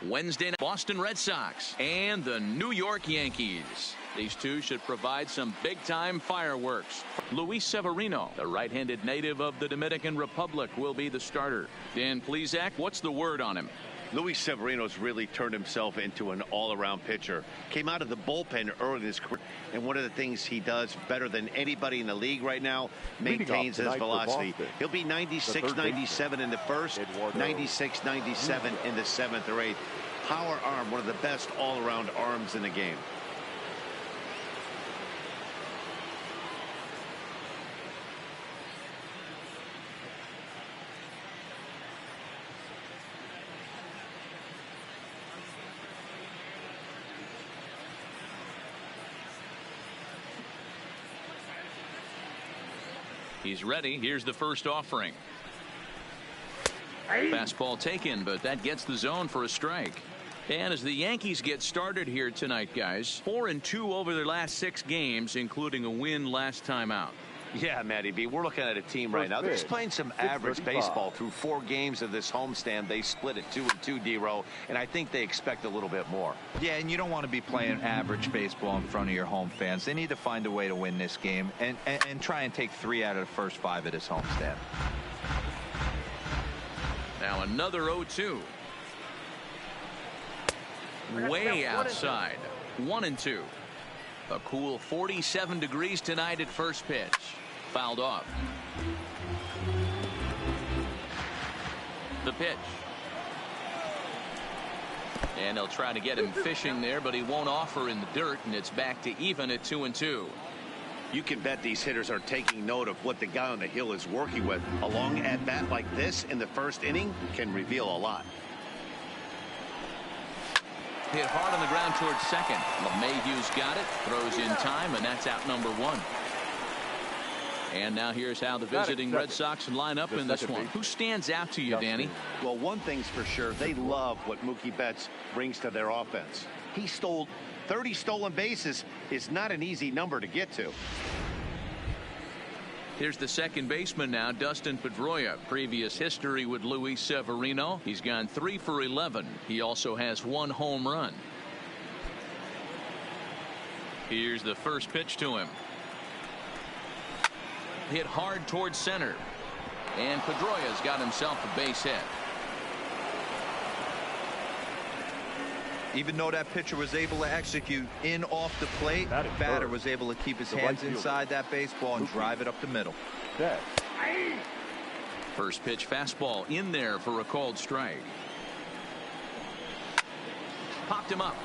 Wednesday night, Boston Red Sox and the New York Yankees. These two should provide some big-time fireworks. Luis Severino, the right-handed native of the Dominican Republic, will be the starter. Dan Plesac, what's the word on him? Luis Severino's really turned himself into an all-around pitcher. Came out of the bullpen early in his career, and one of the things he does better than anybody in the league right now, maintains his velocity. He'll be 96-97 in the first, 96-97 in the 7th or 8th. Power arm, one of the best all-around arms in the game. He's ready. Here's the first offering. Fastball taken, but that gets the zone for a strike. And as the Yankees get started here tonight, guys, 4-2 over their last 6 games, including a win last time out. Yeah, Matty B, we're looking at a team right now. They're just playing some average baseball through 4 games of this homestand. They split it 2-2, D-Row, and I think they expect a little bit more. Yeah, and you don't want to be playing average baseball in front of your home fans. They need to find a way to win this game and try and take 3 out of the first 5 of this homestand. Now another 0-2. Way outside. 1-2. A cool 47 degrees tonight at first pitch. Fouled off. The pitch. And they'll try to get him fishing there, but he won't offer in the dirt, and it's back to even at 2-2. You can bet these hitters are taking note of what the guy on the hill is working with. A long at-bat like this in the first inning can reveal a lot. Hit hard on the ground towards second. LeMahieu's got it, throws in time, and that's out number 1. And now here's how the visiting Red Sox line up in this one. Who stands out to you, Danny? Well, one thing's for sure, they love what Mookie Betts brings to their offense. He stole 30 stolen bases. Is not an easy number to get to. Here's the second baseman now, Dustin Pedroia. Previous history with Luis Severino. He's gone 3 for 11. He also has 1 home run. Here's the first pitch to him. Hit hard towards center. And Pedroia's got himself a base hit. Even though that pitcher was able to execute in off the plate, the batter was able to keep his hands inside that baseball and drive it up the middle. First pitch fastball in there for a called strike. Popped him up.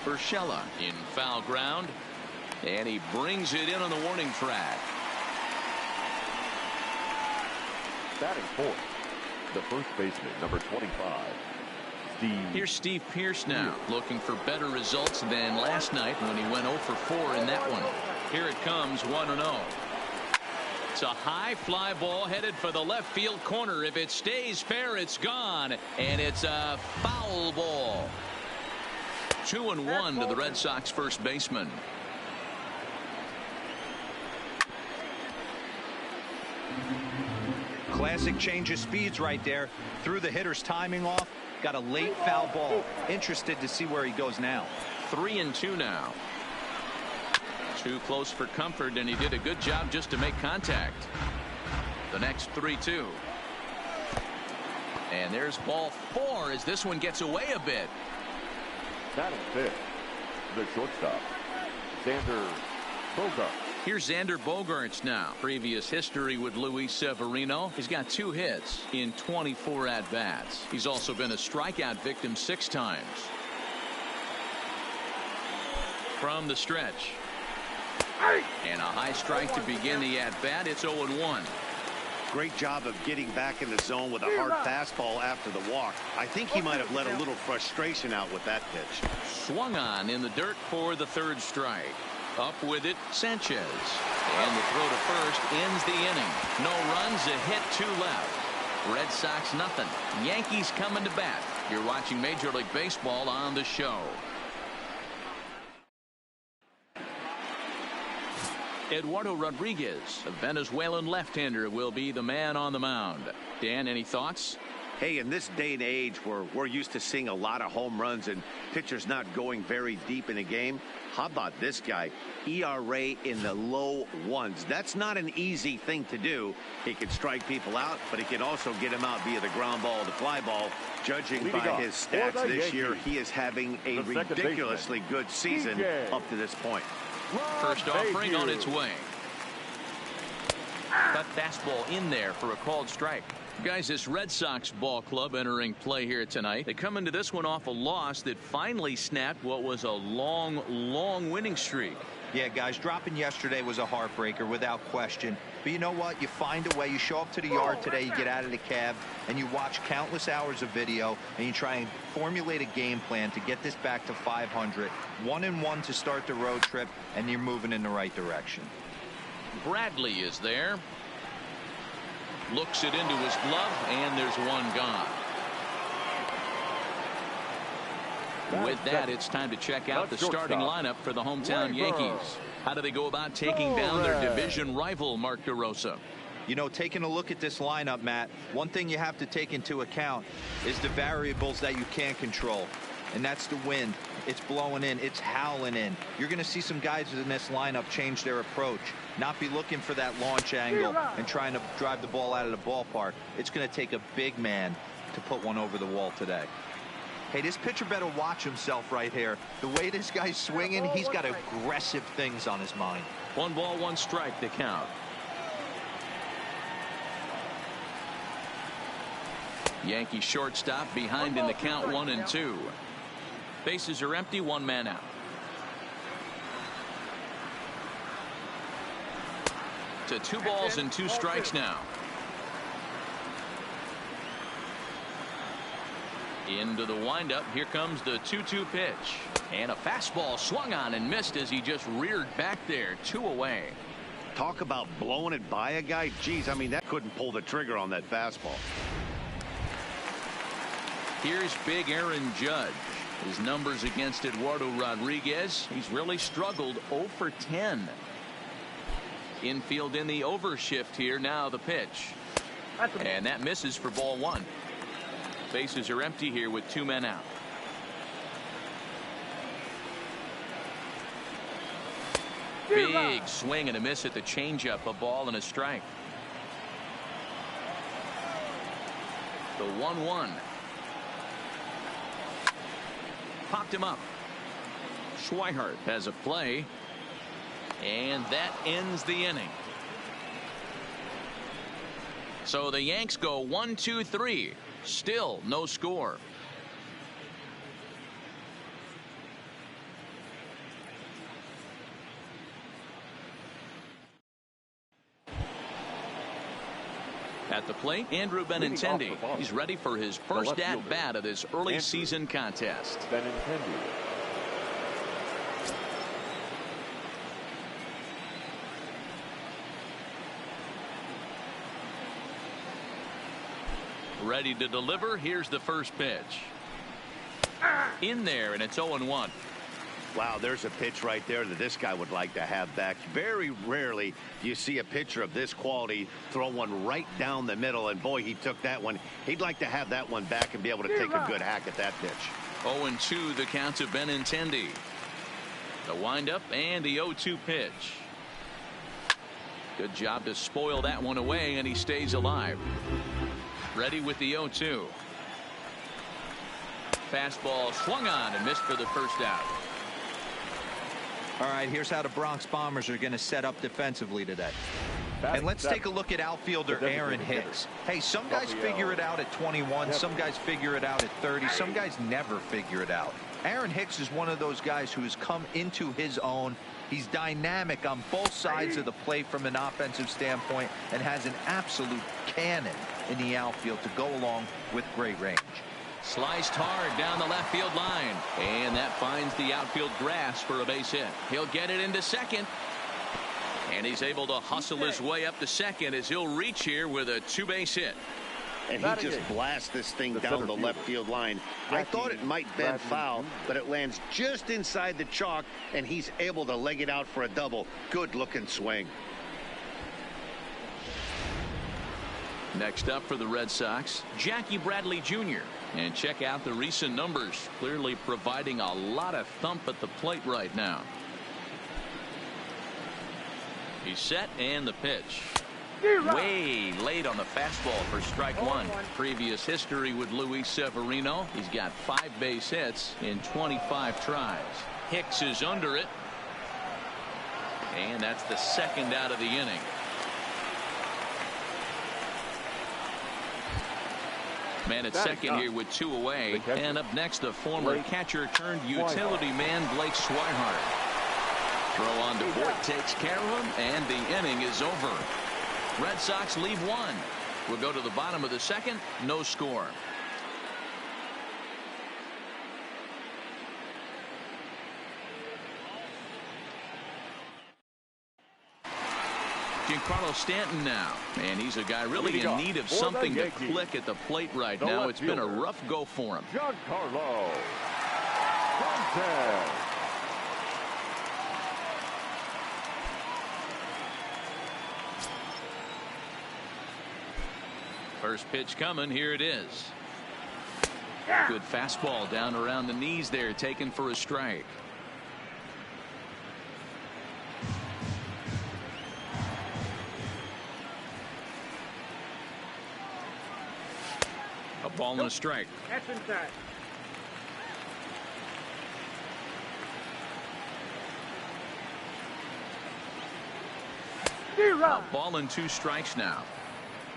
Urshela in foul ground. And he brings it in on the warning track. Batting fourth, the first baseman, number 25. Here's Steve Pearce now, looking for better results than last night when he went 0 for 4 in that one. Here it comes, 1-0. It's a high fly ball headed for the left field corner. If it stays fair, it's gone, and it's a foul ball. 2-1 to the Red Sox first baseman. Classic change of speeds right there. Threw the hitter's timing off. Got a late foul ball. Interested to see where he goes now. 3-2 now. Too close for comfort, and he did a good job just to make contact. The next 3-2. And there's ball 4 as this one gets away a bit. Batting fifth, the shortstop, Xander Bogaerts. Here's Xander Bogaerts now. Previous history with Luis Severino. He's got 2 hits in 24 at-bats. He's also been a strikeout victim 6 times. From the stretch. And a high strike to begin the at-bat. It's 0-1. Great job of getting back in the zone with a hard fastball after the walk. I think he might have let a little frustration out with that pitch. Swung on in the dirt for the 3rd strike. Up with it, Sanchez. And the throw to first ends the inning. No runs, a hit, 2 left. Red Sox nothing. Yankees coming to bat. You're watching Major League Baseball on the show. Eduardo Rodriguez, a Venezuelan left-hander, will be the man on the mound. Dan, any thoughts? Hey, in this day and age where we're used to seeing a lot of home runs and pitchers not going very deep in a game, how about this guy? ERA in the low ones. That's not an easy thing to do. He can strike people out, but he can also get them out via the ground ball, the fly ball. Judging by his stats this year, he is having a ridiculously good season up to this point. First offering on its way. That fastball in there for a called strike. Guys, this Red Sox ball club entering play here tonight. They come into this one off a loss that finally snapped what was a long winning streak. Yeah, guys, dropping yesterday was a heartbreaker without question. But you know what? You find a way. You show up to the yard today, you get out of the cab, and you watch countless hours of video, and you try and formulate a game plan to get this back to 500. 1-1 to start the road trip, and you're moving in the right direction. Bradley is there. Looks it into his glove, and there's one gone. With that, it's time to check out the starting lineup for the hometown Yankees. How do they go about taking down their division rival, Mark DeRosa? You know, taking a look at this lineup, Matt, one thing you have to take into account is the variables that you can't control. And that's the wind. It's blowing in. It's howling in. You're going to see some guys in this lineup change their approach. Not be looking for that launch angle and trying to drive the ball out of the ballpark. It's going to take a big man to put one over the wall today. Hey, this pitcher better watch himself right here. The way this guy's swinging, he's got aggressive things on his mind. 1 ball, 1 strike to count. Yankee shortstop behind in the count 1-2. Bases are empty, 1 man out. To 2 balls and 2 strikes now. Into the windup. Here comes the 2-2 pitch. And a fastball swung on and missed as he just reared back there. 2 away. Talk about blowing it by a guy. Geez, I mean, that couldn't pull the trigger on that fastball. Here's big Aaron Judge. His numbers against Eduardo Rodriguez. He's really struggled. 0 for 10. Infield in the overshift here. Now the pitch. And that misses for ball 1. Bases are empty here with 2 men out. Big swing and a miss at the changeup. A ball and a strike. The 1-1. Popped him up. Schweihart has a play. And that ends the inning. So the Yanks go 1-2-3. Still no score. At the plate, Andrew Benintendi. He's ready for his first at-bat of this early season contest. Ready to deliver. Here's the first pitch. In there, and it's 0-1. Wow, there's a pitch right there that this guy would like to have back. Very rarely do you see a pitcher of this quality throw one right down the middle, and boy, he took that one. He'd like to have that one back and be able to take a good hack at that pitch. 0-2 the count to Benintendi. The windup and the 0-2 pitch. Good job to spoil that one away, and he stays alive. Ready with the 0-2. Fastball swung on and missed for the first out. All right, here's how the Bronx Bombers are going to set up defensively today. And let's take a look at outfielder Aaron Hicks. Hey, some guys figure it out at 21. Some guys figure it out at 30. Some guys never figure it out. Aaron Hicks is one of those guys who has come into his own. He's dynamic on both sides of the plate from an offensive standpoint and has an absolute cannon in the outfield to go along with great range. Sliced hard down the left field line, and that finds the outfield grass for a base hit. He'll get it into second, and he's able to hustle his way up to second as he'll reach here with a 2-base hit. And he just blasts this thing down the left field line. I thought it might bend foul, but it lands just inside the chalk, and he's able to leg it out for a double. Good looking swing. Next up for the Red Sox, Jackie Bradley Jr. And check out the recent numbers. Clearly providing a lot of thump at the plate right now. He's set and the pitch. Way late on the fastball for strike one. Previous history with Luis Severino. He's got 5 base hits in 25 tries. Hicks is under it. And that's the second out of the inning. Man at second here with 2 away. And up next, the former catcher turned utility man, Blake Swihart. Throw on to Voit takes care of him, and the inning is over. Red Sox lead 1. We'll go to the bottom of the second. No score. Giancarlo Stanton now, and he's a guy really in need of something to click at the plate right now. It's been a rough go for him. Giancarlo Stanton. First pitch coming. Here it is. Good fastball down around the knees there, taken for a strike. A ball and a strike. That's inside. A ball and 2 strikes now.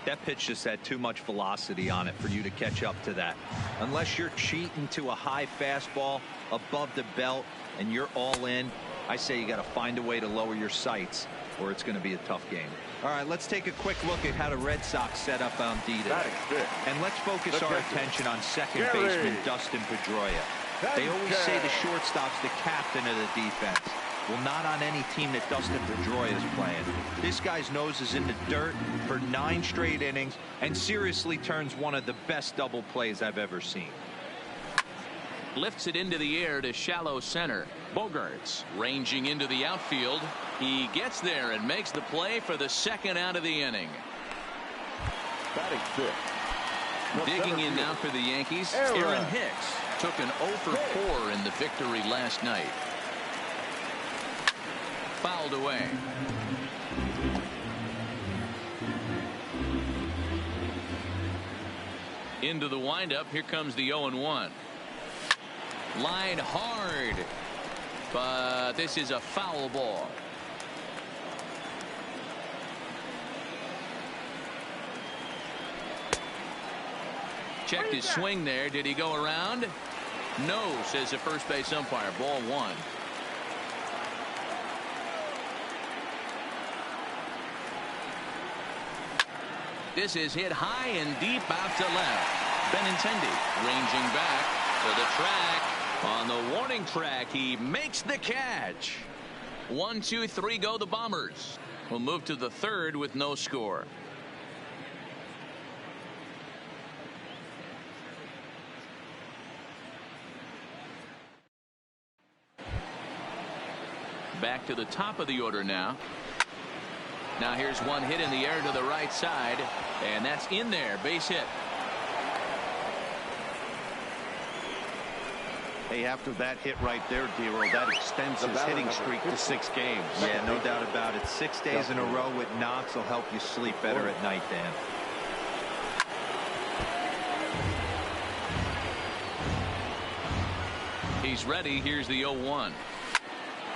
That pitch just had too much velocity on it for you to catch up to that. Unless you're cheating to a high fastball above the belt and you're all in, I say you got to find a way to lower your sights or it's going to be a tough game. All right, let's take a quick look at how the Red Sox set up on D today. And let's focus our attention on second baseman Dustin Pedroia. They always say the shortstop's the captain of the defense. Well, not on any team that Dustin Pedroia is playing. This guy's nose is in the dirt for 9 straight innings and seriously turns one of the best double plays I've ever seen. Lifts it into the air to shallow center. Bogarts ranging into the outfield. He gets there and makes the play for the second out of the inning. Batting 5th. Digging in now for the Yankees, Aaron Hicks took an 0 for 4 in the victory last night. Fouled away. Into the windup. Here comes the 0-1. Line hard, but this is a foul ball. Checked his swing there. Did he go around? No, says the first base umpire. Ball 1. This is hit high and deep out to left. Benintendi ranging back to the track. On the warning track, he makes the catch. 1, 2, 3 go the Bombers. We'll move to the third with no score. Back to the top of the order now. Now here's one hit in the air to the right side, and that's in there. Base hit. Hey, after that hit right there, D-Roll, that extends his hitting streak to 6 games. Yeah, no doubt about it. 6 days in a row with knocks will help you sleep better at night, Dan. He's ready. Here's the 0-1.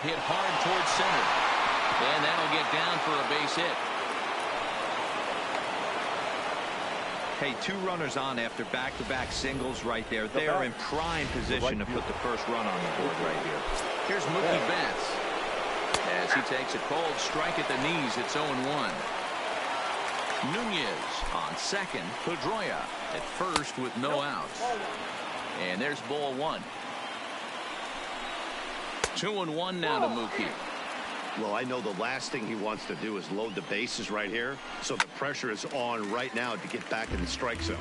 Hit hard towards center. And that'll get down for a base hit. Hey, 2 runners on after back-to-back singles right there. They are in prime position to put the first run on the board right here. Here's Mookie Betts. As he takes a cold strike at the knees, it's 0-1. Nunez on second. Pedroia at first with no outs. And there's ball 1. 2-1 now to Mookie. Well, I know the last thing he wants to do is load the bases right here, so the pressure is on right now to get back in the strike zone.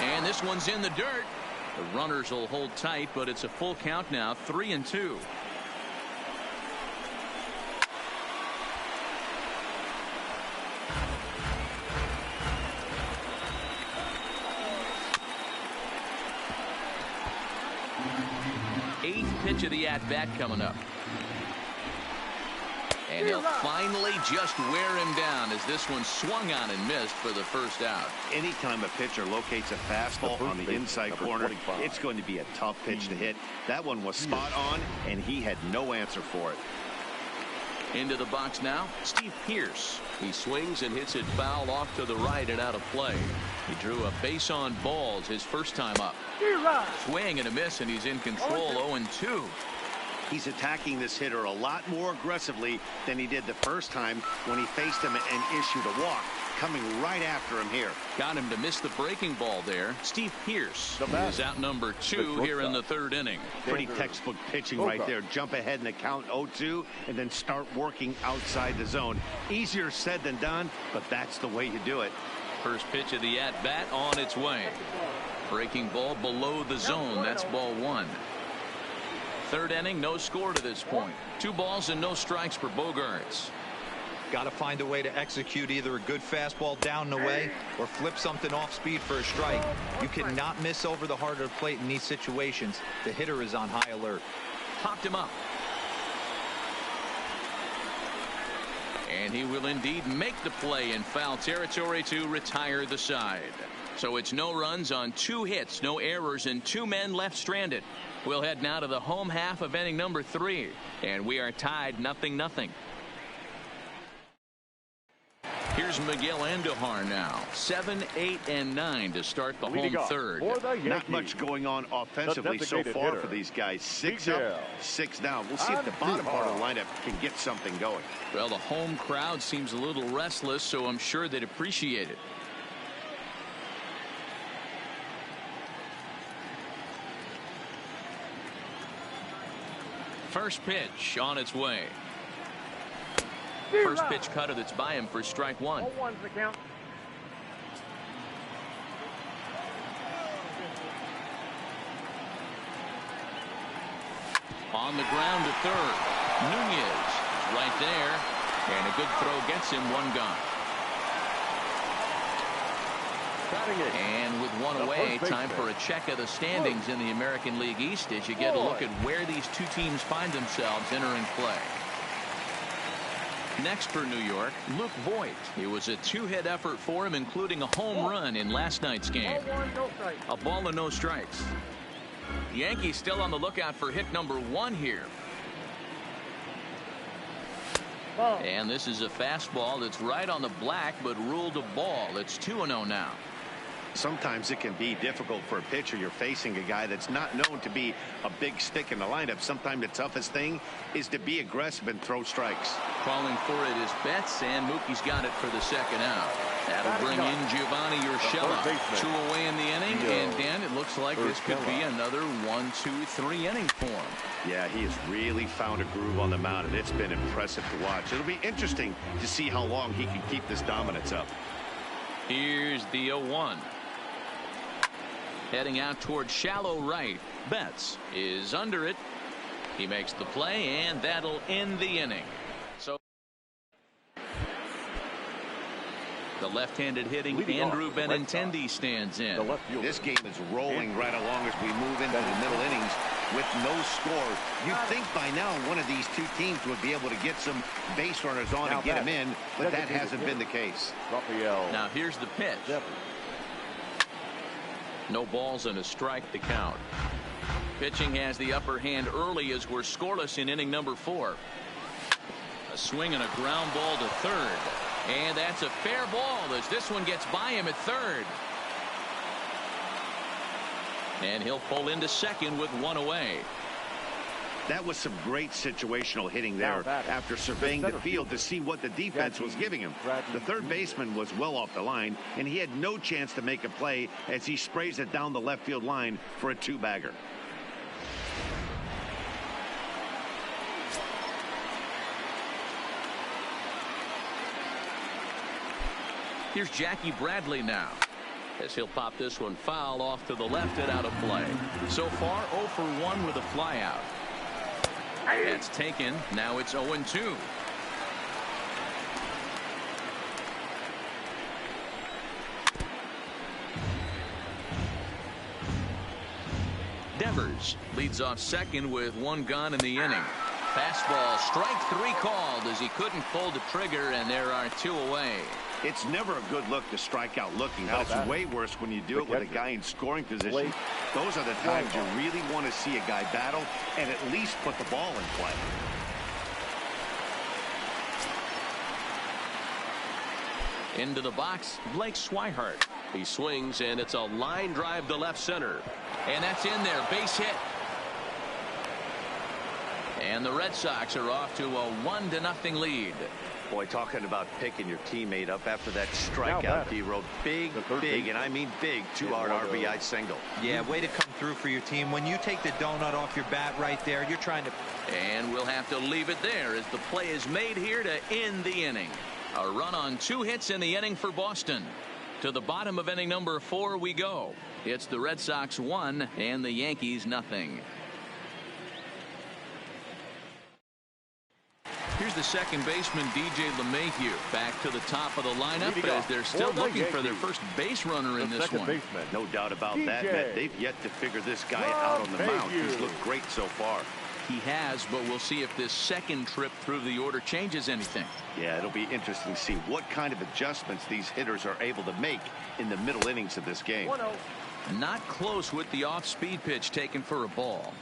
And this one's in the dirt. The runners will hold tight, but it's a full count now. 3-2. pitch of the at-bat coming up. And he'll finally just wear him down as this one swung on and missed for the first out. Anytime a pitcher locates a fastball on the inside corner, 25. It's going to be a tough pitch to hit. That one was spot on, and he had no answer for it. Into the box now, Steve Pearce. He swings and hits it foul off to the right and out of play. He drew a base on balls his first time up. Swing and a miss, and he's in control. 0-2. He's attacking this hitter a lot more aggressively than he did the first time when he faced him and issued a walk. Coming right after him here. Got him to miss the breaking ball there. Steve Pearce is out number 2 here in the third inning. Pretty textbook pitching right there. Jump ahead in the count 0-2 and then start working outside the zone. Easier said than done, but that's the way you do it. First pitch of the at-bat on its way. Breaking ball below the zone. That's ball 1. Third inning, no score to this point. 2 balls and no strikes for Bogaerts. Got to find a way to execute either a good fastball down and away or flip something off speed for a strike. You cannot miss over the heart of the plate in these situations. The hitter is on high alert. Popped him up. And he will indeed make the play in foul territory to retire the side. So it's no runs on 2 hits, no errors, and 2 men left stranded. We'll head now to the home half of inning number 3, and we are tied 0-0. Here's Miguel Andujar now. 7, 8, and 9 to start the home third. Not much going on offensively so far for these guys. 6 up, 6 down. We'll see if the bottom part of the lineup can get something going. Well, the home crowd seems a little restless, so I'm sure they'd appreciate it. First pitch on its way. First pitch cutter that's by him for strike 1. On the ground to third. Nunez right there. And a good throw gets him 1 gone. And with 1 away, time for a check of the standings in the American League East as you get a look at where these 2 teams find themselves entering play. Next for New York, Luke Voigt. It was a 2-hit effort for him, including a home run in last night's game. A ball and no strikes. Yankees still on the lookout for hit number 1 here. And this is a fastball that's right on the black, but ruled a ball. It's 2-0 now. Sometimes it can be difficult for a pitcher. You're facing a guy that's not known to be a big stick in the lineup. Sometimes the toughest thing is to be aggressive and throw strikes. Calling for it is Betts, and Mookie's got it for the second out. That'll bring in Giovanni Urshela. 2 away in the inning, and Dan, it looks like this could be another 1, 2, 3 inning for him. Yeah, he has really found a groove on the mound, and it's been impressive to watch. It'll be interesting to see how long he can keep this dominance up. Here's the 0-1. Heading out toward shallow right. Betts is under it. He makes the play, and that'll end the inning. So the left-handed hitting Andrew Benintendi stands in. This game is rolling right along as we move into the middle innings with no score. You'd think by now one of these 2 teams would be able to get some base runners on and get them in, but that hasn't been the case. Now here's the pitch. No balls and a strike to count. Pitching has the upper hand early as we're scoreless in inning number 4. A swing and a ground ball to third. And that's a fair ball as this one gets by him at third. And he'll pull into second with 1 away. That was some great situational hitting there after surveying the field to see what the defense was giving him. The third baseman was well off the line, and he had no chance to make a play as he sprays it down the left field line for a 2-bagger. Here's Jackie Bradley now, as he'll pop this one foul off to the left and out of play. So far 0 for 1 with a flyout. That's taken. Now it's 0-2. Devers leads off second with one gone in the inning. Fastball, strike three called as he couldn't pull the trigger, and there are two away. It's never a good look to strike out looking, but it's way worse when you do it with a guy in scoring position. Those are the times you really want to see a guy battle and at least put the ball in play. Into the box, Blake Swihart. He swings, and it's a line drive to left center. And that's in there, base hit. And the Red Sox are off to a 1-0 lead. Boy, talking about picking your teammate up after that strikeout, D-Road. Big, and I mean big, two-hard RBI single. Yeah, way to come through for your team. When you take the donut off your bat right there, you're trying to... And we'll have to leave it there as the play is made here to end the inning. A run on 2 hits in the inning for Boston. To the bottom of inning number 4 we go. It's the Red Sox 1 and the Yankees 0. Here's the second baseman, DJ LeMahieu, back to the top of the lineup as they're still looking for their first base runner in this one. No doubt about that, Matt. They've yet to figure this guy out on the mound. He's looked great so far. He has, but we'll see if this second trip through the order changes anything. Yeah, it'll be interesting to see what kind of adjustments these hitters are able to make in the middle innings of this game. Not close with the off-speed pitch taken for a ball.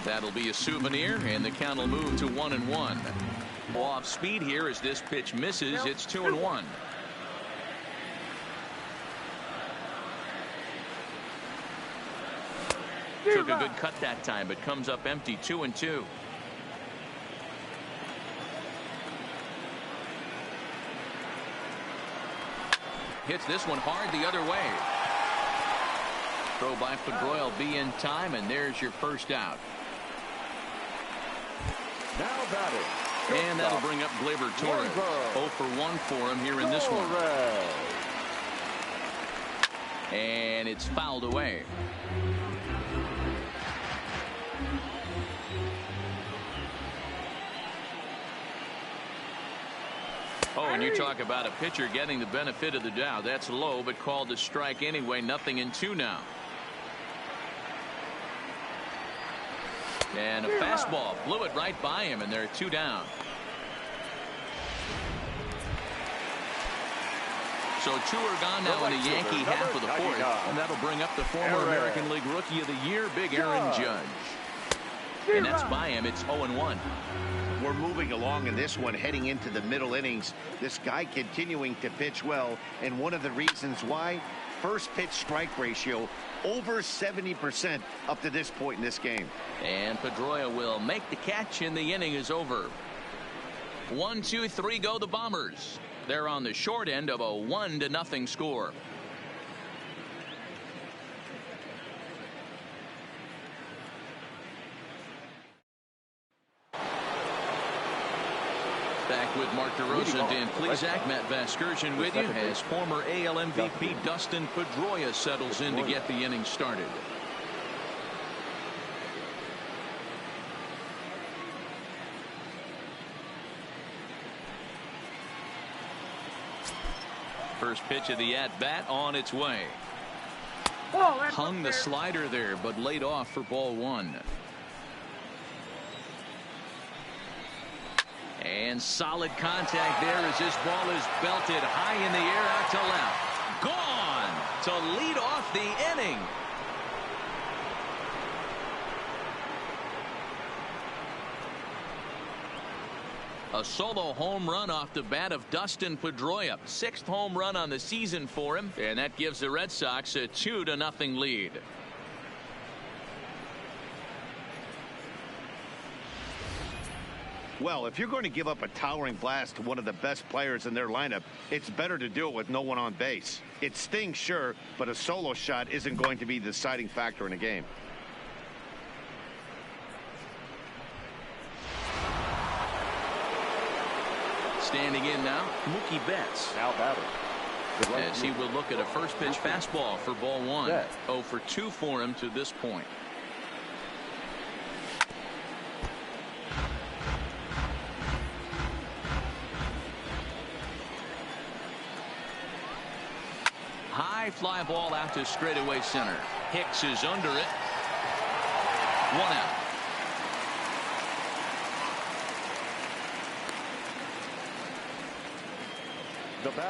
That'll be a souvenir, and the count will move to 1-1. Off speed here as this pitch misses. It's 2-1. Took a good cut that time, but comes up empty. 2-2. Hits this one hard the other way. Throw by Pedroia will be in time, and there's your first out. Now batting. And that'll bring up Gleyber Torres. 0 for 1 for him here in this one. And it's fouled away. Oh, and you talk about a pitcher getting the benefit of the doubt. That's low, but called a strike anyway. 0-2 now. And a fastball blew it right by him, and they're 2 down. So 2 are gone now in the Yankee half of the 4th, and that'll bring up the former American League Rookie of the Year, Big Aaron Judge. And that's by him. It's 0-1. We're moving along in this one, heading into the middle innings. This guy continuing to pitch well, and one of the reasons why, first pitch strike ratio over 70% up to this point in this game. And Pedroia will make the catch, and the inning is over. 1, 2, 3 go the Bombers. They're on the short end of a 1-0 score. Back with Mark DeRosa and Dan Plesac. Matt Vasgersian with you as former AL MVP Dustin Pedroia settles in to get the inning started. First pitch of the at-bat on its way. Hung the slider there, but laid off for ball 1. And solid contact there as this ball is belted high in the air out to left. Gone to lead off the inning. A solo home run off the bat of Dustin Pedroia. 6th home run on the season for him, and that gives the Red Sox a 2-0 lead. Well, if you're going to give up a towering blast to one of the best players in their lineup, it's better to do it with no one on base. It stings, sure, but a solo shot isn't going to be the deciding factor in a game. Standing in now, Mookie Betts. Now batting. As he will look at a first pitch fastball for ball 1. 0 for 2 for him to this point. high fly ball out to straightaway center. Hicks is under it. 1 out.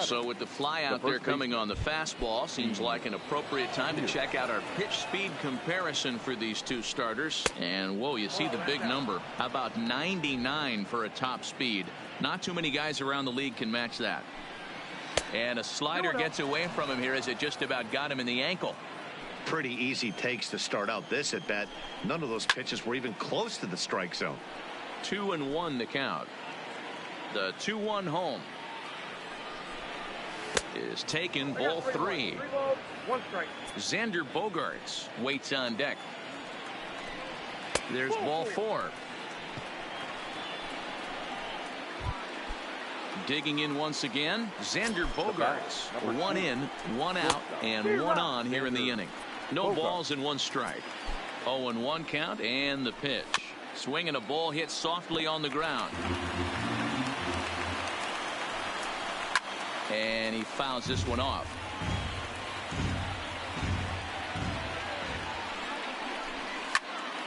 So with the fly out there coming on the fastball, seems like an appropriate time to check out our pitch speed comparison for these two starters. And whoa, you see the big number. How about 99 for a top speed? Not too many guys around the league can match that. And a slider gets away from him here as it just about got him in the ankle. Pretty easy takes to start out this at bat. None of those pitches were even close to the strike zone. 2-1 the count. The 2-1 home is taken, ball 3. Xander Bogaerts waits on deck. There's ball 4. Digging in once again, Xander Bogaerts. 1 in, 1 out, and 1 on here in the inning. No balls and 1 strike. 0-1 count, and the pitch. Swinging a ball hit softly on the ground. And he fouls this one off.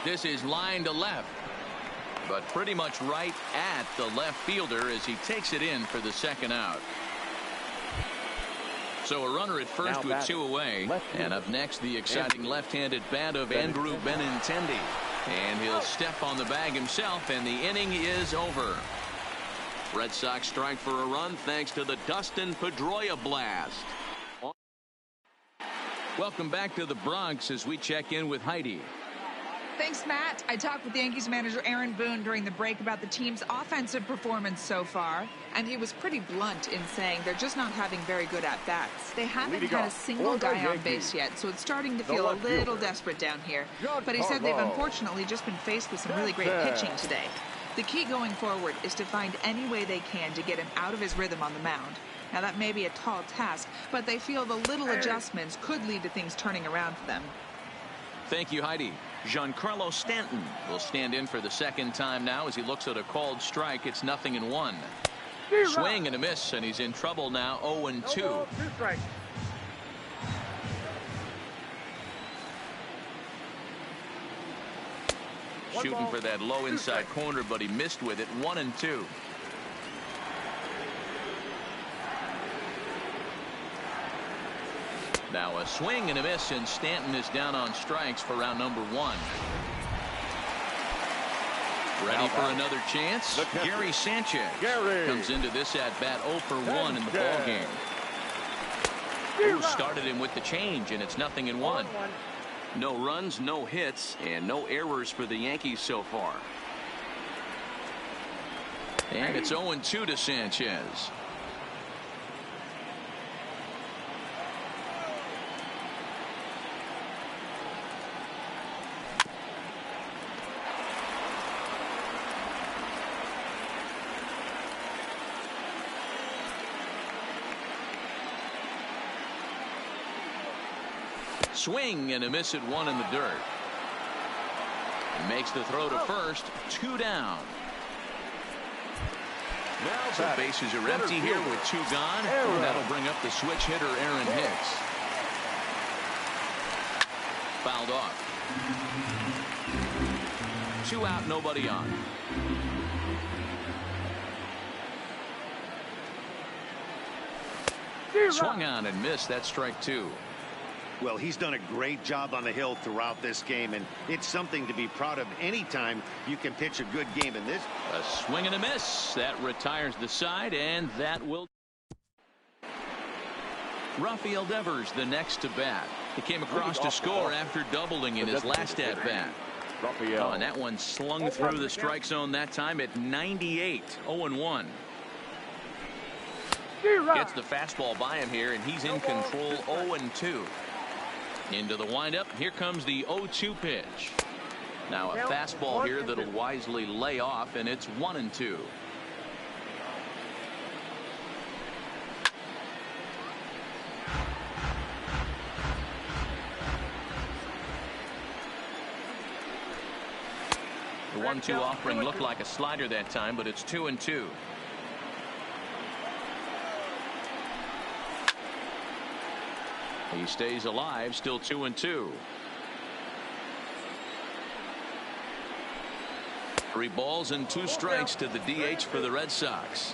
This is line to left, but pretty much right at the left fielder as he takes it in for the 2nd out. So a runner at first with 2 away. And up next, the exciting left-handed bat of Andrew Benintendi. And he'll step on the bag himself, and the inning is over. Red Sox strike for a run thanks to the Dustin Pedroia blast. Welcome back to the Bronx as we check in with Heidi. Thanks, Matt. I talked with Yankees manager Aaron Boone during the break about the team's offensive performance so far, and he was pretty blunt in saying they're just not having very good at-bats. They haven't had a single guy on base yet, so it's starting to feel a little desperate down here. But he said they've unfortunately just been faced with some really great pitching today. The key going forward is to find any way they can to get him out of his rhythm on the mound. Now, that may be a tall task, but they feel the little adjustments could lead to things turning around for them. Thank you, Heidi. Giancarlo Stanton will stand in for the 2nd time now as he looks at a called strike. It's 0-1. Swing and a miss, and he's in trouble now. 0-2. Shooting for that low inside corner, but he missed with it. 1-2. Now a swing and a miss, and Stanton is down on strikes for round number 1. Ready for another chance? Gary Sanchez comes into this at bat 0 for 1 in the ball game. Who started him with the change, and it's 0-1. No runs, no hits, and no errors for the Yankees so far. And it's 0-2 to Sanchez. Swing and a miss at 1 in the dirt. Makes the throw to first. 2 down. So bases are empty here with 2 gone. And that'll bring up the switch hitter Aaron Hicks. Fouled off. 2 out, nobody on. Swung on and missed. That's strike 2. Well, he's done a great job on the hill throughout this game, and it's something to be proud of anytime you can pitch a good game in this. A swing and a miss. That retires the side, and that will. Rafael Devers, the next to bat. He came across to score after doubling in his last at bat. Oh, and that one slung through the strike zone that time at 98. 0-1. Gets the fastball by him here, and he's in control. 0-2. Into the windup. Here comes the 0-2 pitch. Now a fastball here that'll wisely lay off, and it's 1-2. The 1-2 offering looked like a slider that time, but it's 2-2. He stays alive, still 2-2. 3 balls and 2 strikes to the DH for the Red Sox.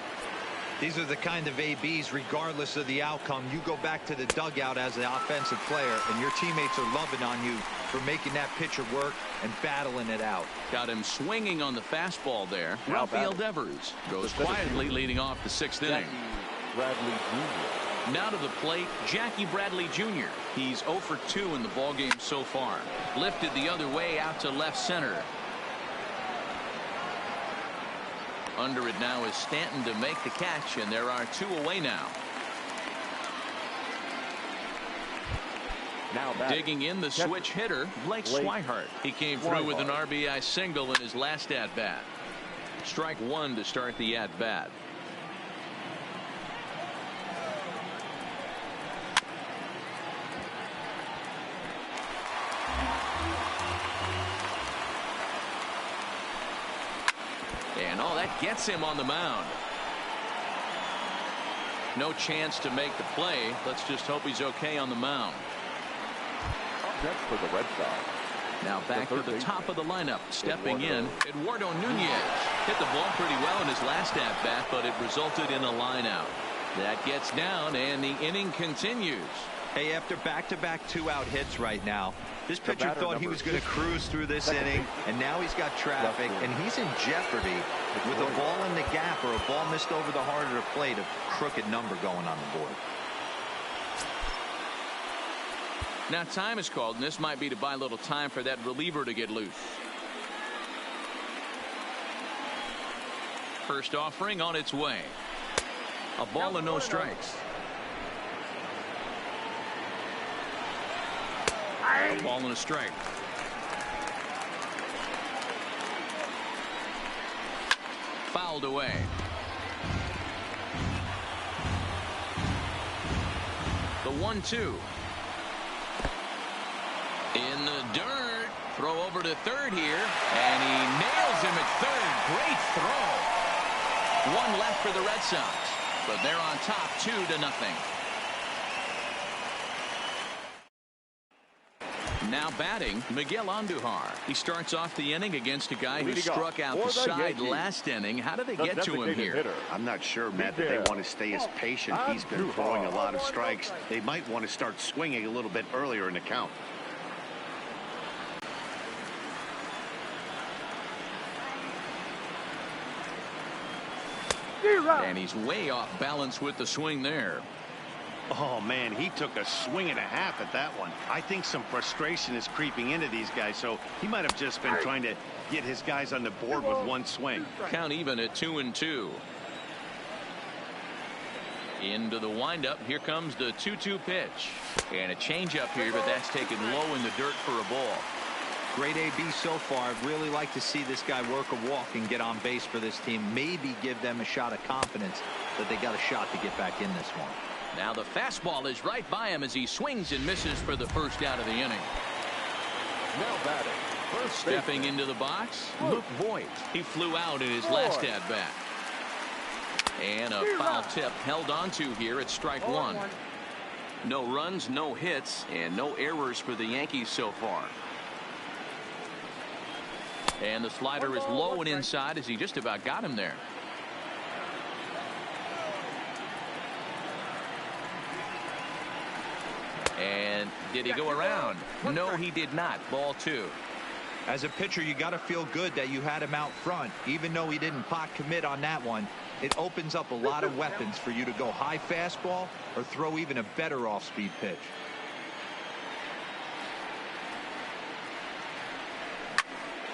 These are the kind of ABs, regardless of the outcome, you go back to the dugout as the offensive player, and your teammates are loving on you for making that pitcher work and battling it out. Got him swinging on the fastball there. Rafael Devers goes quietly leading off the 6th inning. Bradley Jr. Now to the plate, Jackie Bradley Jr. He's 0 for 2 in the ballgame so far. Lifted the other way out to left center. Under it now is Stanton to make the catch, and there are 2 away now. Digging in the switch hitter, Blake Swihart. He came through with an RBI single in his last at-bat. Strike 1 to start the at-bat. And all that gets him on the mound. No chance to make the play. Let's just hope he's okay on the mound. That's for the Red Sox. Now back to the top of the lineup. Stepping in, Eduardo Nunez. Hit the ball pretty well in his last at-bat, but it resulted in a line-out. That gets down, and the inning continues. Hey, after back-to-back 2-out hits right now, this pitcher thought he was going to cruise through this inning, and now he's got traffic, and he's in jeopardy with a ball in the gap or a ball missed over the heart of the plate, a crooked number going on the board. Now time is called, and this might be to buy a little time for that reliever to get loose. First offering on its way. A ball and no strikes. A ball and a strike. Fouled away. The 1-2. In the dirt. Throw over to third here. And he nails him at third. Great throw. 1 left for the Red Sox. But they're on top 2-0. Now batting, Miguel Andujar. He starts off the inning against a guy who struck out the side last inning. How did they get to him here? I'm not sure, Matt, that they want to stay as patient. He's been throwing a lot of strikes. They might want to start swinging a little bit earlier in the count. And he's way off balance with the swing there. Oh, man, he took a swing and a half at that one. I think some frustration is creeping into these guys, so he might have just been trying to get his guys on the board with 1 swing. Count even at 2-2. Into the windup. Here comes the 2-2 pitch. And a changeup here, but that's taken low in the dirt for a ball. Great AB so far. I'd really like to see this guy work a walk and get on base for this team. Maybe give them a shot of confidence that they got a shot to get back in this one. Now the fastball is right by him as he swings and misses for the first out of the inning. Now batting. Stepping into the box, Luke Voigt. He flew out in his last at-bat. And a foul tip held onto here at strike 1. No runs, no hits, and no errors for the Yankees so far. And the slider is low and inside as he just about got him there. And did he go around? No, he did not. Ball 2. As a pitcher, you got to feel good that you had him out front. Even though he didn't pot commit on that one, it opens up a lot of weapons for you to go high fastball or throw even a better off-speed pitch.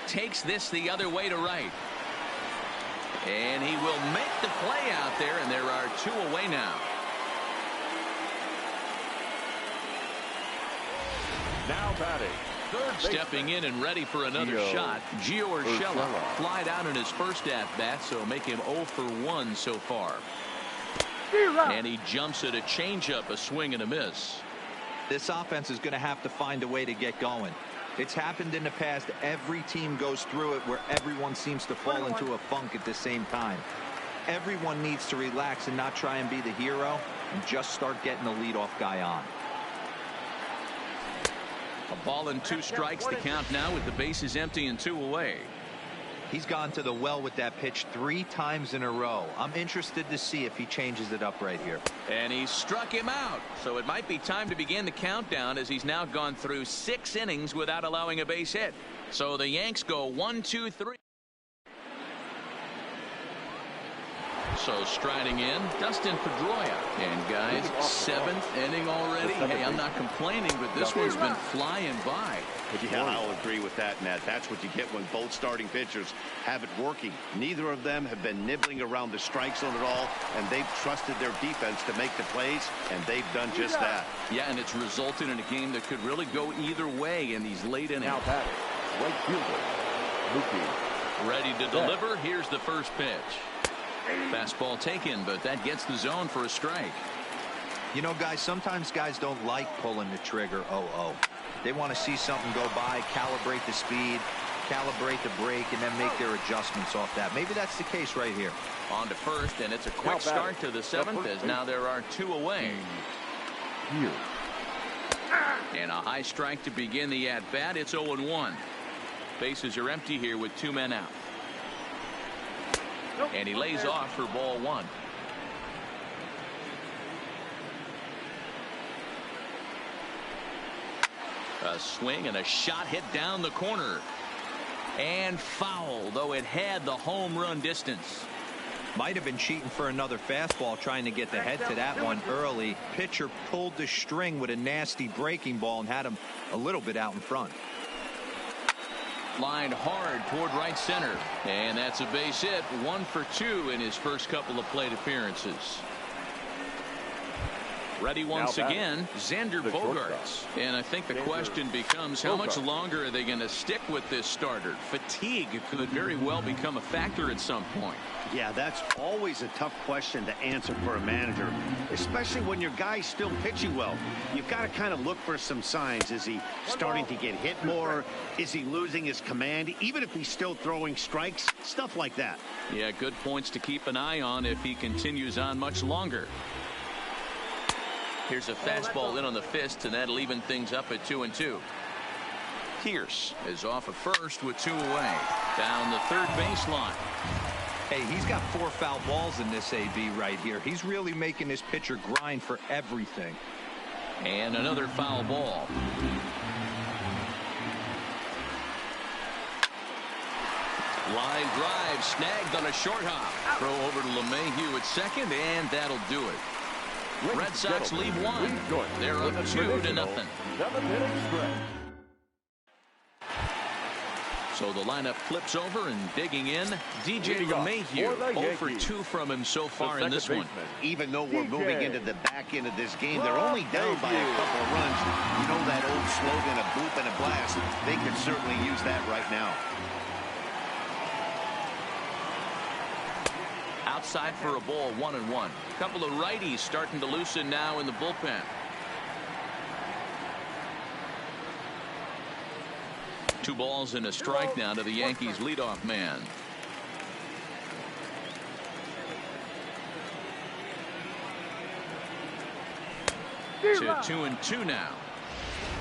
Takes this the other way to right. And he will make the play out there, and there are 2 away now. Now batting. Stepping in and ready for another shot, Gio Urshela flied out in his first at-bat, so make him 0 for 1 so far. And he jumps at a changeup, a swing and a miss. This offense is going to have to find a way to get going. It's happened in the past. Every team goes through it where everyone seems to fall into a funk at the same time. Everyone needs to relax and not try and be the hero and just start getting the leadoff guy on. A ball and 2 strikes. The count now with the bases empty and 2 away. He's gone to the well with that pitch 3 times in a row. I'm interested to see if he changes it up right here. And he struck him out. So it might be time to begin the countdown, as he's now gone through 6 innings without allowing a base hit. So the Yanks go 1, 2, 3. So striding in, Dustin Pedroia. And guys, 7th inning already. Hey, I'm not complaining, but this one's been flying by. Yeah, I'll agree with that, Matt. That's what you get when both starting pitchers have it working. Neither of them have been nibbling around the strike zone at all, and they've trusted their defense to make the plays, and they've done just that. Yeah, and it's resulted in a game that could really go either way in these late innings. Now batting, right fielder, Mookie. Ready to deliver. Here's the first pitch. Fastball taken, but that gets the zone for a strike. You know, guys, sometimes guys don't like pulling the trigger 0-0. They want to see something go by, calibrate the speed, calibrate the break, and then make their adjustments off that. Maybe that's the case right here. On to first, and it's a quick start to the 7th, as now there are 2 away. Here. And a high strike to begin the at-bat. It's 0-1. Bases are empty here with 2 men out. And he lays off for ball 1. A swing and a shot hit down the corner. And foul, though it had the home run distance. Might have been cheating for another fastball, trying to get the head to that one early. Pitcher pulled the string with a nasty breaking ball and had him a little bit out in front. Lined hard toward right center. And that's a base hit. 1 for 2 in his first couple of plate appearances. Ready once again, Xander Bogaerts. And I think the question becomes, how much longer are they going to stick with this starter? Fatigue could very well become a factor at some point. Yeah, that's always a tough question to answer for a manager, especially when your guy's still pitching well. You've got to kind of look for some signs. Is he starting to get hit more? Is he losing his command? Even if he's still throwing strikes, stuff like that. Yeah, good points to keep an eye on if he continues on much longer. Here's a fastball in on the fist, and that'll even things up at 2-2. Pierce is off at first with 2 away. Down the third baseline. Hey, he's got 4 foul balls in this AB right here. He's really making this pitcher grind for everything. And another foul ball. Line drive snagged on a short hop. Throw over to LeMahieu at second, and that'll do it. Red Sox lead 1. They're up 2-0. 7-inning stretch. So the lineup flips over, and digging in, DJ LeMahieu. 0 for 2 from him so far in this one. Even though we're moving into the back end of this game, they're only down by a couple of runs. You know that old slogan, a boop and a blast. They could certainly use that right now. Outside for a ball, 1-1. Couple of righties starting to loosen now in the bullpen. 2 balls and a strike now to the Yankees leadoff man. To 2-2 now.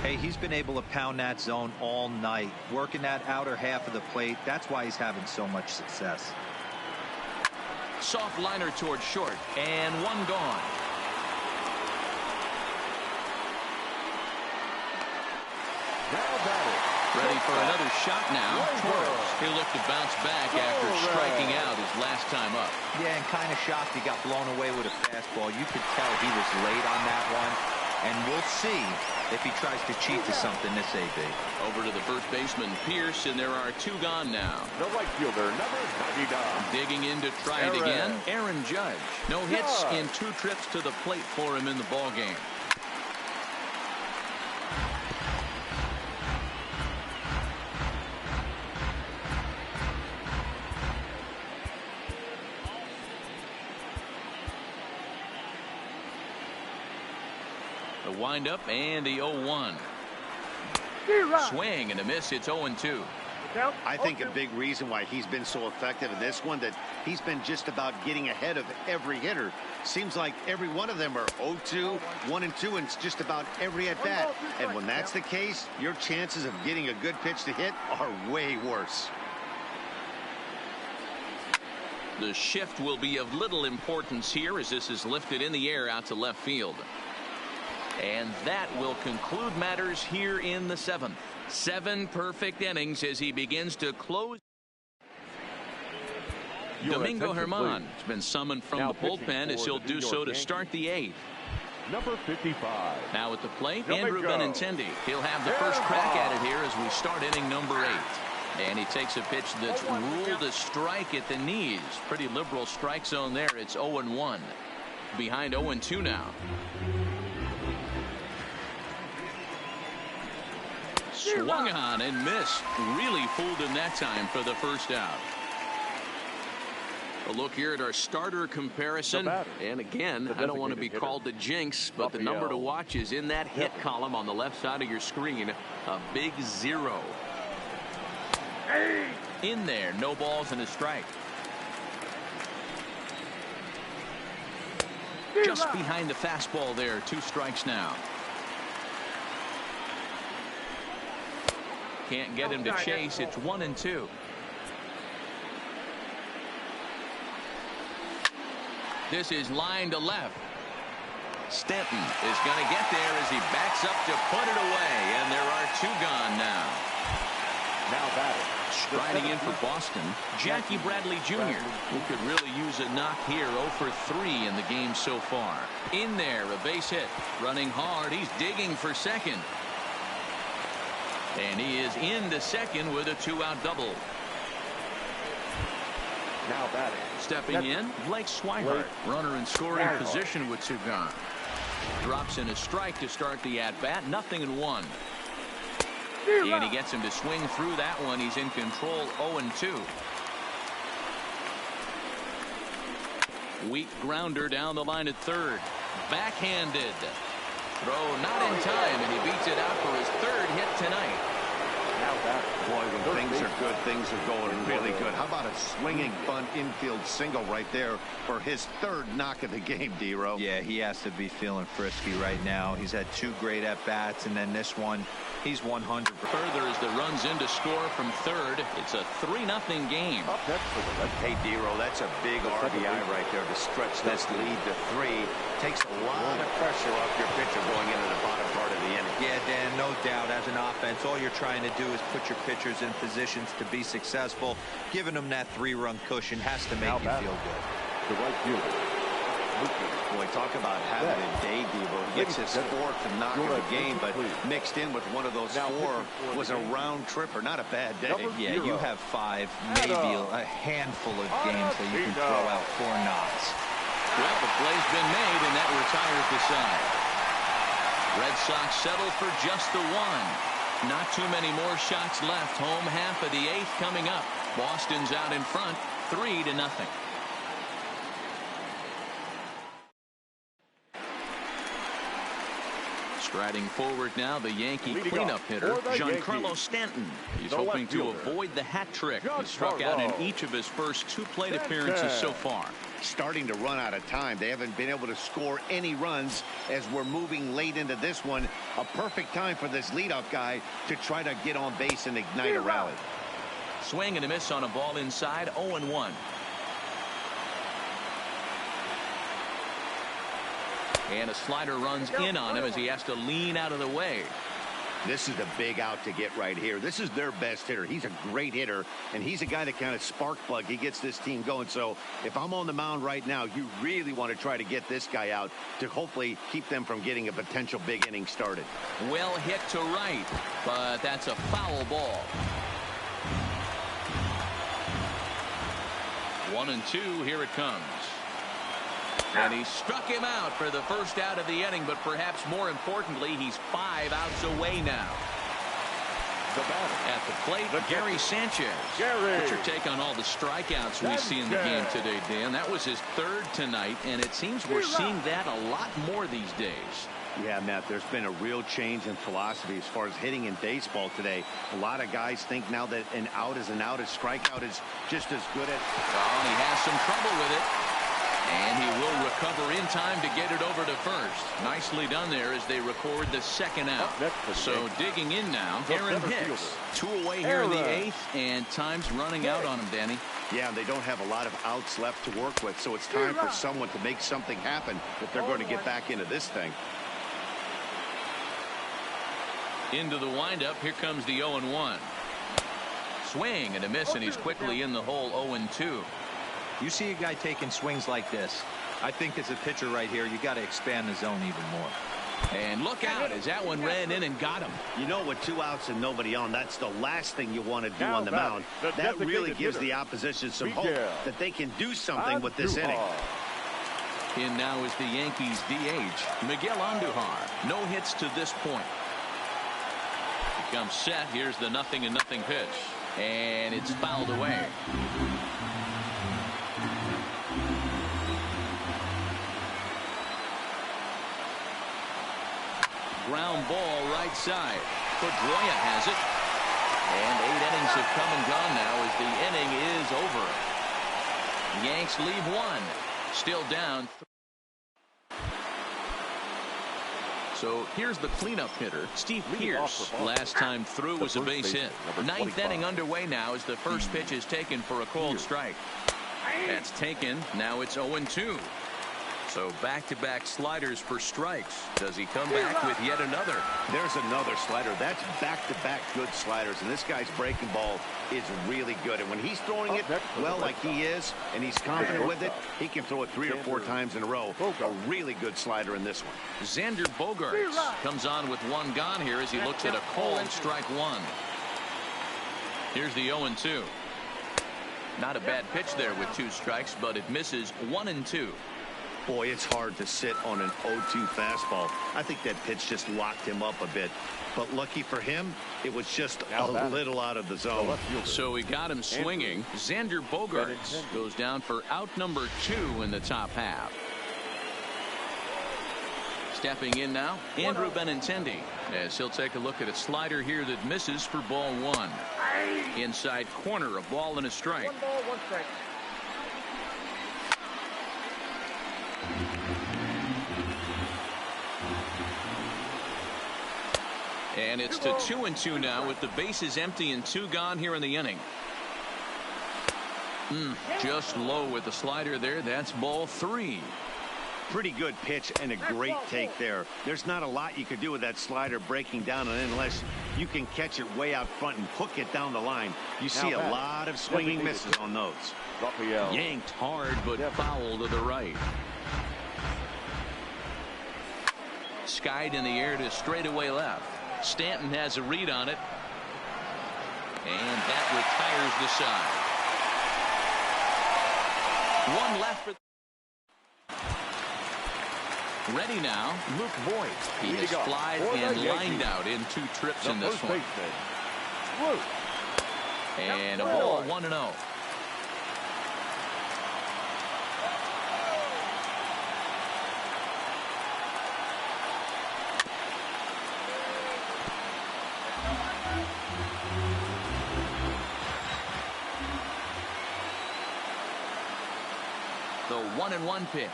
Hey, he's been able to pound that zone all night, working that outer half of the plate. That's why he's having so much success. Soft liner toward short, and 1 gone. Now batting. Ready for another shot now. Torres. He'll look to bounce back after striking out his last time up. Yeah, and kind of shocked he got blown away with a fastball. You could tell he was late on that one. And we'll see if he tries to cheat to something this AB. Over to the first baseman, Pierce, and there are 2 gone now. The right fielder, number 99. Digging in to try it again, Aaron Judge. No hits in 2 trips to the plate for him in the ballgame. The windup and the 0-1. Swing and a miss. It's 0-2. I think a big reason why he's been so effective in this one, that he's been just about getting ahead of every hitter. Seems like every one of them are 0-2, 1-2, and it's just about every at-bat. And when that's the case, your chances of getting a good pitch to hit are way worse. The shift will be of little importance here as this is lifted in the air out to left field. And that will conclude matters here in the 7th. 7 perfect innings as he begins to close. Domingo Germán has been summoned from the bullpen as he'll do so to start the 8th. Number 55. Now at the plate, Andrew Benintendi. He'll have the first crack at it here as we start inning number 8. And he takes a pitch that's ruled a strike at the knees. Pretty liberal strike zone there. It's 0-1. Behind 0-2 now. Swung on and missed. Really fooled him that time for the first out. A look here at our starter comparison. And again, I don't want to be called the jinx, but the number to watch is in that hit column on the left side of your screen. A big 0. In there, no balls and a strike. Just behind the fastball there, 2 strikes now. Can't get him to chase. It's 1-2. This is line to left. Stanton is going to get there as he backs up to put it away, and there are 2 gone now. Now batting. Striding in for Boston, Jackie Bradley Jr., who could really use a knock here. 0 for 3 in the game so far. In there, a base hit. Running hard. He's digging for second. And he is into second with a 2-out double. Now batting. Stepping in, Blake Swihart. Runner in scoring position with 2 gone. Drops in a strike to start the at-bat. 0-1. And he gets him to swing through that one. He's in control. 0-2. Weak grounder down the line at third. Backhanded. Throw not in time, and he beats it out for his 3rd hit tonight. Now batting. Boy, when things are good, things are going really good. How about a swinging bunt infield single right there for his 3rd knock of the game, D-Row? Yeah, he has to be feeling frisky right now. He's had 2 great at-bats, and then this one, he's 100. Further as the runs in to score from third. It's a 3-0 game. Up next for the left. Hey, D-Row, that's a big RBI right there to stretch this lead to 3. Takes a lot of pressure off your pitcher going into the bottom part of the inning. Yeah, Dan, no doubt. As an offense, all you're trying to do is put your pitchers in positions to be successful. Giving them that 3-run cushion has to make you feel good. The right fielder. Boy, talk about having a day, Devo. He gets his 4th knock of the game, but mixed in with one of those 4 was a round tripper. Not a bad day. Yeah, you have 5, maybe a handful of games that you can throw out 4 knocks. Well, the play's been made, and that retires the side. Red Sox settle for just the 1. Not too many more shots left. Home half of the 8th coming up. Boston's out in front, 3-0. Striding forward now, the Yankee cleanup hitter, Giancarlo Stanton. He's hoping to avoid the hat trick. He struck out in each of his first 2 plate appearances so far. Starting to run out of time. They haven't been able to score any runs as we're moving late into this one. A perfect time for this leadoff guy to try to get on base and ignite a rally. Swing and a miss on a ball inside. 0-1. And a slider runs in on him as he has to lean out of the way. This is a big out to get right here. This is their best hitter. He's a great hitter, and he's a guy that kind of spark plug. He gets this team going. So if I'm on the mound right now, you really want to try to get this guy out to hopefully keep them from getting a potential big inning started. Well hit to right, but that's a foul ball. 1-2, here it comes. And he struck him out for the first out of the inning, but perhaps more importantly, he's 5 outs away now. The batter. At the plate, Gary Sanchez. What's your take on all the strikeouts we see in the game today, Dan? That was his 3rd tonight, and it seems we're seeing that a lot more these days. Yeah, Matt, there's been a real change in philosophy as far as hitting in baseball today. A lot of guys think now that an out is an out, a strikeout is just as good at... Oh, he has some trouble with it. And he will recover in time to get it over to first. Nicely done there as they record the second out. So digging in now, Aaron Hicks. 2 away here in the 8th, and time's running out on him, Danny. Yeah, they don't have a lot of outs left to work with, so it's time for someone to make something happen if they're going to get back into this thing. Into the windup, here comes the 0-1. Swing and a miss, and he's quickly in the hole. 0-2. You see a guy taking swings like this. I think as a pitcher right here, you got to expand the zone even more. And look out as that one ran in and got him. You know, with 2 outs and nobody on, that's the last thing you want to do on the mound. That really gives the opposition some hope that they can do something with this inning. In now is the Yankees DH, Miguel Andujar. No hits to this point. He comes set. Here's the 0-0 pitch. And it's fouled away. Ground ball right side. Pedroia has it. And 8 innings have come and gone now as the inning is over. Yanks leave 1. Still down. So here's the cleanup hitter, Steve Pearce. Last time through was a base hit. 9th inning underway now as the first pitch is taken for a called strike. That's taken. Now it's 0-2. So back-to-back sliders for strikes. Does he come back with yet another? There's another slider. That's back-to-back good sliders. And this guy's breaking ball is really good. And when he's throwing it well like he is, and he's confident with it, he can throw it 3 or 4 times in a row. A really good slider in this one. Xander Bogaerts comes on with 1 gone here as he looks at a called strike 1. Here's the 0-2. Not a bad pitch there with 2 strikes, but it misses. 1-2. Boy, it's hard to sit on an 0-2 fastball. I think that pitch just locked him up a bit. But lucky for him, it was just a little out of the zone. So he got him swinging. Xander Bogaerts goes down for out number 2 in the top half. Stepping in now, Andrew Benintendi, as he'll take a look at a slider here that misses for ball 1. Inside corner, a ball and a strike. 1 ball, 1 strike. And it's to 2-2 now with the bases empty and 2 gone here in the inning. Just low with the slider there. That's ball 3. Pretty good pitch and a great take there. There's not a lot you could do with that slider breaking down unless you can catch it way out front and hook it down the line. You see a lot of swinging misses on those. Yanked hard but foul to the right. Skied in the air to straightaway left. Stanton has a read on it. And that retires the side. 1 left for. Ready now, Luke Voigt. He has flied and lined out in 2 trips in this one. And a ball 1-0. The 1-1 pitch.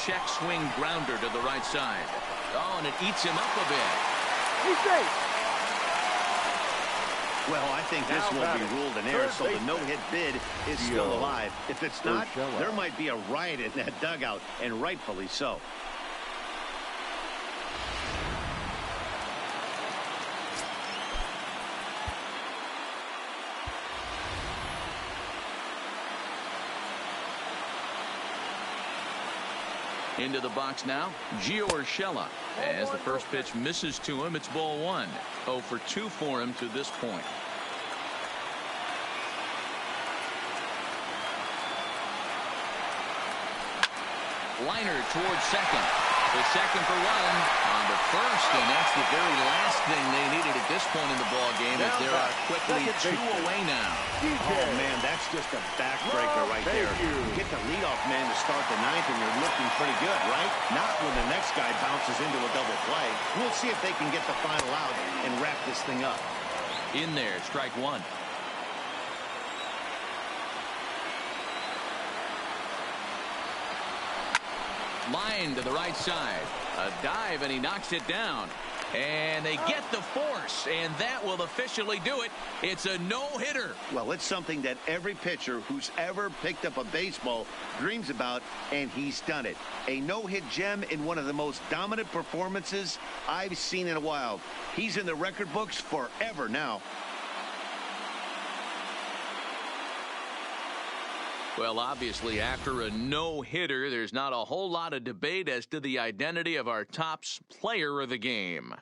Check swing grounder to the right side. Oh, and it eats him up a bit. Well, I think this will be ruled an error, so the no-hit bid is still alive. If it's not, there might be a riot in that dugout, and rightfully so. Into the box now, Gio Urshela. As the first pitch misses to him, it's ball 1. 0 for 2 for him to this point. Liner towards second. The second for one on the first, and that's the very last thing they needed at this point in the ball game, as they're quickly 2 away now. Oh, man, that's just a backbreaker right there. You get the leadoff man to start the ninth, and you're looking pretty good, right? Not when the next guy bounces into a double play. We'll see if they can get the final out and wrap this thing up. In there, strike one. Line to the right side. A dive, and he knocks it down. And they get the force, and that will officially do it. It's a no-hitter. Well, it's something that every pitcher who's ever picked up a baseball dreams about, and he's done it. A no-hit gem in one of the most dominant performances I've seen in a while. He's in the record books forever now. Well, obviously, after a no-hitter, there's not a whole lot of debate as to the identity of our top player of the game.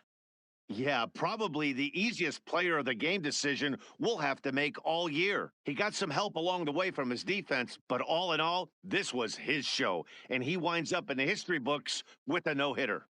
Yeah, probably the easiest player of the game decision we'll have to make all year. He got some help along the way from his defense, but all in all, this was his show, and he winds up in the history books with a no-hitter.